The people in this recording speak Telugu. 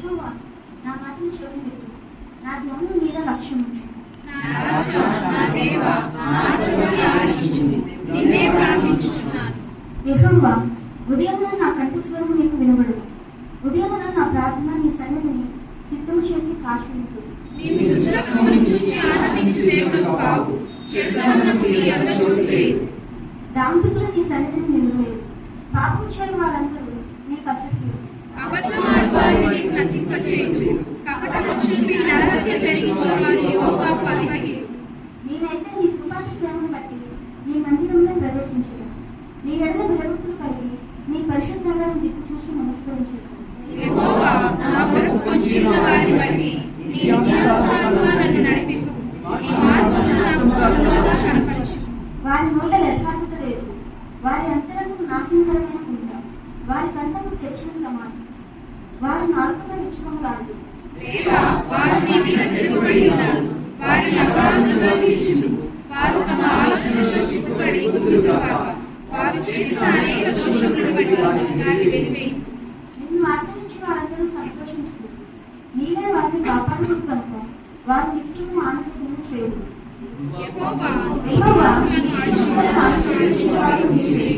యెహోవా నా మాటలు చెవిని పెట్టు, నా ధ్యానం మీద లక్ష్యం ఉంచు. నా రాజా, నా దేవా, నా ఆత్మని ఆశించు, నిన్నే ప్రార్థించుచున్నాను. యెహోవా, ఉదయమున నా కంఠస్వరము నీకు వినబడును. ఉదయమున నా ప్రార్థన నీ సన్నిధిని సిద్ధము చేసి కాచునిద్దు. నీవు దుష్టత్వమును చూచి ఆనందించు దేవుడవు కావు, చెడుతనమునకు నీ యొద్ద చోటు లేదు. దాంపికులు నీ సన్నిధిని నిలువలేదు, పాపం చేయు వారందరూ నీకు అసహ్యులు. అబద్ధమాడు వారిని నీకు నశింపచేయు, కపటము చూపి నరహత్య జరిగించు వారు యెహోవాకు అసహ్యులు. నేనైతే నీ కృపాతి సేవను బట్టి నీ మందిరంలో ప్రవేశించదు. నీ ఎడల భయభక్తులు కలిగి నీ పరిశుద్ధ నగరం దిక్కు చూసి నమస్కరించదు. యెహోవా, నా కొరకు పొంచి ఉన్న వారిని బట్టి నీ నిత్యానుసారముగా నన్ను నడిపింపు, నీ మార్గమును నాకు స్పష్టముగా కనపరచు. వారి నోట యథార్థత లేదు, వారి అంతరంగము నాశనకరమైన కుంట, వారి కంఠము తెరిచిన సమాధి, వారు నాలుకతో ఇచ్చుకొనలాడు. దేవా, వారు నీ మీద తిరుగుబడి ఉన్నారు, వారిని అపరాధులుగా తీర్చుము. వారు తమ ఆలోచనలో చిక్కుబడి ఉందురుగాక, వారు చేసిన అనేక దోషములను బట్టి వారిని వెలివేయు. నిన్ను ఆశ్రయించి వారందరూ సంతోషించుకు, నీవే వారిని కాపాడుకు కనుక వారు నిత్యము ఆనందము చేయదు. యెహోవా, యెహోవా, నన్ను ఆశీర్వదించు వారు నీవే.